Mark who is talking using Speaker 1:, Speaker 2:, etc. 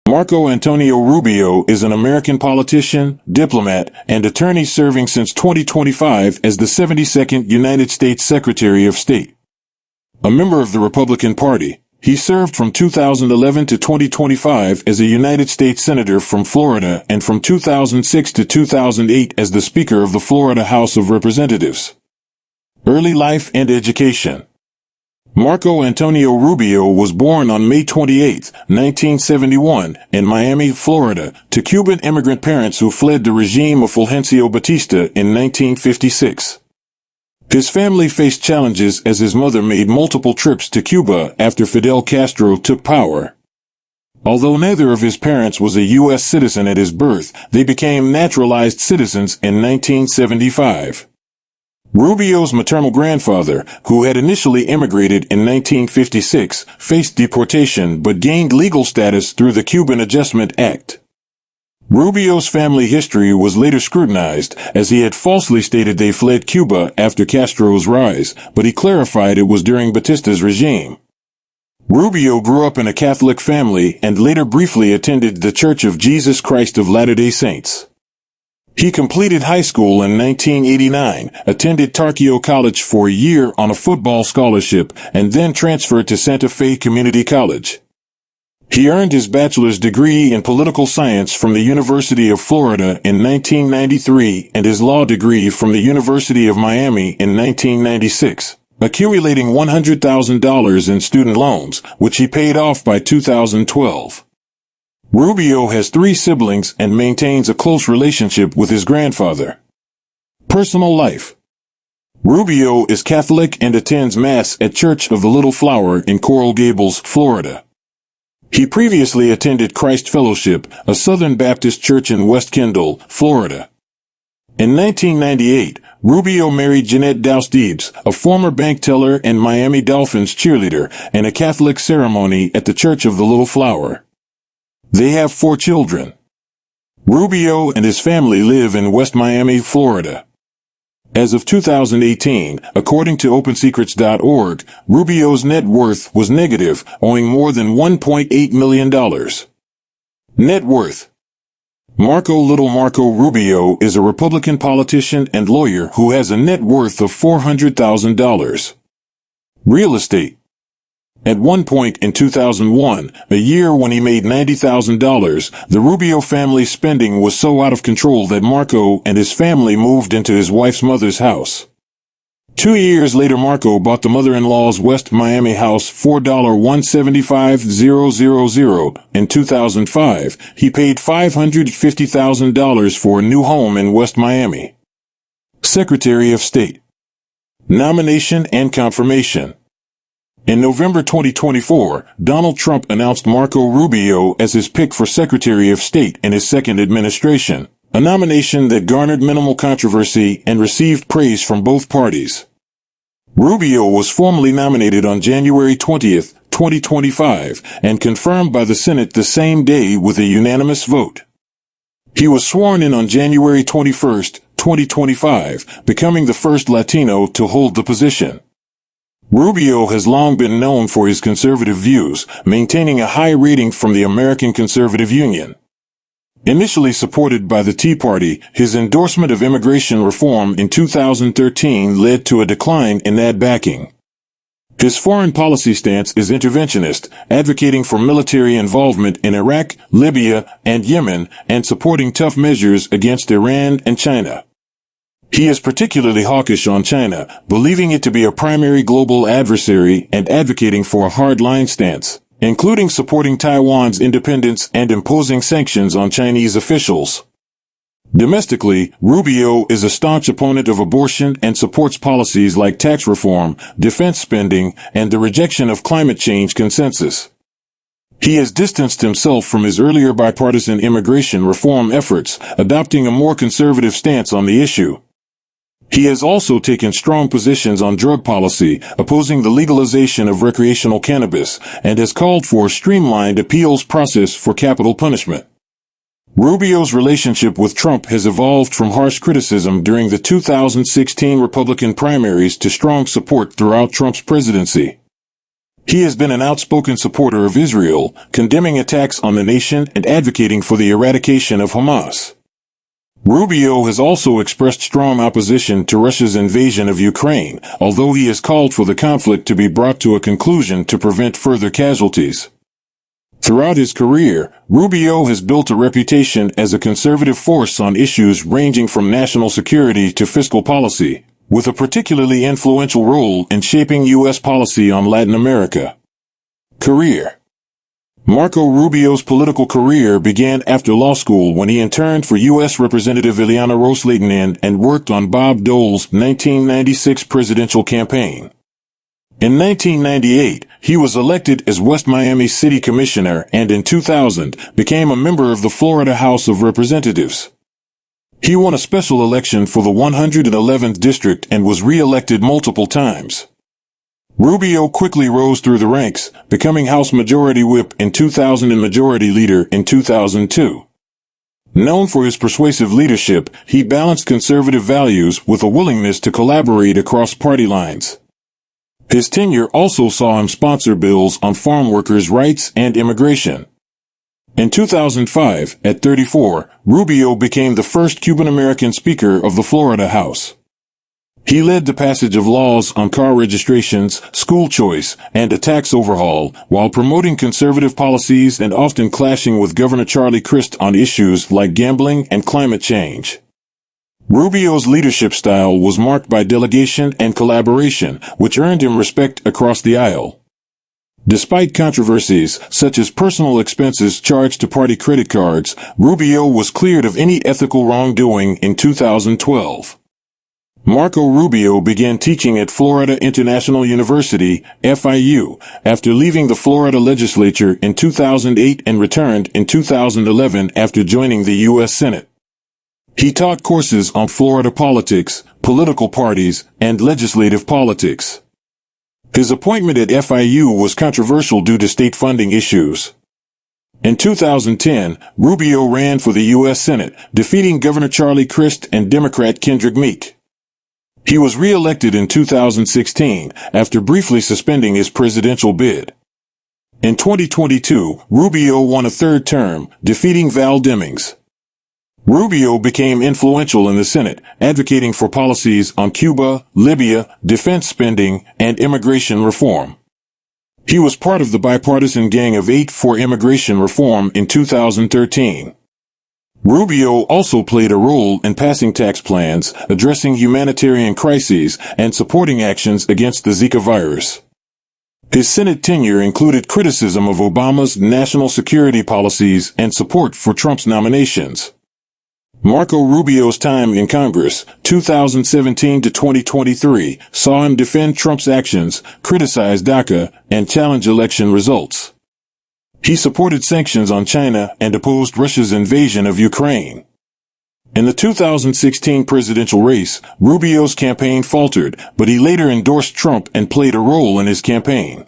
Speaker 1: Marco Antonio Rubio is an American politician, diplomat, and attorney serving since 2025 as the 72nd United States Secretary of State. A member of the Republican Party, he served from 2011 to 2025 as a United States Senator from Florida and from 2006 to 2008 as the Speaker of the Florida House of Representatives. Early life and education. Marco Antonio Rubio was born on May 28, 1971, in Miami, Florida, to Cuban immigrant parents who fled the regime of Fulgencio Batista in 1956. His family faced challenges as his mother made multiple trips to Cuba after Fidel Castro took power. Although neither of his parents was a U.S. citizen at his birth, they became naturalized citizens in 1975. Rubio's maternal grandfather, who had initially immigrated in 1956, faced deportation but gained legal status through the Cuban Adjustment Act. Rubio's family history was later scrutinized, as he had falsely stated they fled Cuba after Castro's rise, but he clarified it was during Batista's regime. Rubio grew up in a Catholic family and later briefly attended the Church of Jesus Christ of Latter-day Saints. He completed high school in 1989, attended Tarkio College for a year on a football scholarship, and then transferred to Santa Fe Community College. He earned his bachelor's degree in political science from the University of Florida in 1993 and his law degree from the University of Miami in 1996, accumulating $100,000 in student loans, which he paid off by 2012. Rubio has 3 siblings and maintains a close relationship with his grandfather. Personal life. Rubio is Catholic and attends Mass at Church of the Little Flower in Coral Gables, Florida. He previously attended Christ Fellowship, a Southern Baptist church in West Kendall, Florida. In 1998, Rubio married Jeanette Douse-Deebs, a former bank teller and Miami Dolphins cheerleader, in a Catholic ceremony at the Church of the Little Flower. They have 4 children. Rubio and his family live in West Miami, Florida. As of 2018, according to OpenSecrets.org, Rubio's net worth was negative, owing more than $1.8 million. Net worth. Marco Rubio is a Republican politician and lawyer who has a net worth of $400,000. Real estate. At one point in 2001, a year when he made $90,000, the Rubio family's spending was so out of control that Marco and his family moved into his wife's mother's house. 2 years later, Marco bought the mother-in-law's West Miami house for $175,000. In 2005, he paid $550,000 for a new home in West Miami. Secretary of State. Nomination and confirmation. In November 2024, Donald Trump announced Marco Rubio as his pick for Secretary of State in his second administration, a nomination that garnered minimal controversy and received praise from both parties. Rubio was formally nominated on January 20, 2025, and confirmed by the Senate the same day with a unanimous vote. He was sworn in on January 21, 2025, becoming the first Latino to hold the position. Rubio has long been known for his conservative views, maintaining a high rating from the American Conservative Union. Initially supported by the Tea Party, his endorsement of immigration reform in 2013 led to a decline in that backing. His foreign policy stance is interventionist, advocating for military involvement in Iraq, Libya, and Yemen, and supporting tough measures against Iran and China. He is particularly hawkish on China, believing it to be a primary global adversary and advocating for a hard-line stance, including supporting Taiwan's independence and imposing sanctions on Chinese officials. Domestically, Rubio is a staunch opponent of abortion and supports policies like tax reform, defense spending, and the rejection of climate change consensus. He has distanced himself from his earlier bipartisan immigration reform efforts, adopting a more conservative stance on the issue. He has also taken strong positions on drug policy, opposing the legalization of recreational cannabis, and has called for a streamlined appeals process for capital punishment. Rubio's relationship with Trump has evolved from harsh criticism during the 2016 Republican primaries to strong support throughout Trump's presidency. He has been an outspoken supporter of Israel, condemning attacks on the nation and advocating for the eradication of Hamas. Rubio has also expressed strong opposition to Russia's invasion of Ukraine, although he has called for the conflict to be brought to a conclusion to prevent further casualties. Throughout his career, Rubio has built a reputation as a conservative force on issues ranging from national security to fiscal policy, with a particularly influential role in shaping U.S. policy on Latin America. Career. Marco Rubio's political career began after law school when he interned for U.S. Representative Ileana Ros-Lehtinen and worked on Bob Dole's 1996 presidential campaign. In 1998, he was elected as West Miami City Commissioner and in 2000 became a member of the Florida House of Representatives. He won a special election for the 111th District and was re-elected multiple times. Rubio quickly rose through the ranks, becoming House Majority Whip in 2000 and Majority Leader in 2002. Known for his persuasive leadership, he balanced conservative values with a willingness to collaborate across party lines. His tenure also saw him sponsor bills on farm workers' rights and immigration. In 2005, at 34, Rubio became the first Cuban-American Speaker of the Florida House. He led the passage of laws on car registrations, school choice, and a tax overhaul, while promoting conservative policies and often clashing with Governor Charlie Crist on issues like gambling and climate change. Rubio's leadership style was marked by delegation and collaboration, which earned him respect across the aisle. Despite controversies, such as personal expenses charged to party credit cards, Rubio was cleared of any ethical wrongdoing in 2012. Marco Rubio began teaching at Florida International University, FIU, after leaving the Florida legislature in 2008 and returned in 2011 after joining the U.S. Senate. He taught courses on Florida politics, political parties, and legislative politics. His appointment at FIU was controversial due to state funding issues. In 2010, Rubio ran for the U.S. Senate, defeating Governor Charlie Crist and Democrat Kendrick Meek. He was re-elected in 2016 after briefly suspending his presidential bid. In 2022, Rubio won a third term, defeating Val Demings. Rubio became influential in the Senate, advocating for policies on Cuba, Libya, defense spending, and immigration reform. He was part of the bipartisan Gang of Eight for immigration reform in 2013. Rubio also played a role in passing tax plans, addressing humanitarian crises, and supporting actions against the Zika virus. His Senate tenure included criticism of Obama's national security policies and support for Trump's nominations. Marco Rubio's time in Congress, 2017 to 2023, saw him defend Trump's actions, criticize DACA, and challenge election results. He supported sanctions on China and opposed Russia's invasion of Ukraine. In the 2016 presidential race, Rubio's campaign faltered, but he later endorsed Trump and played a role in his campaign.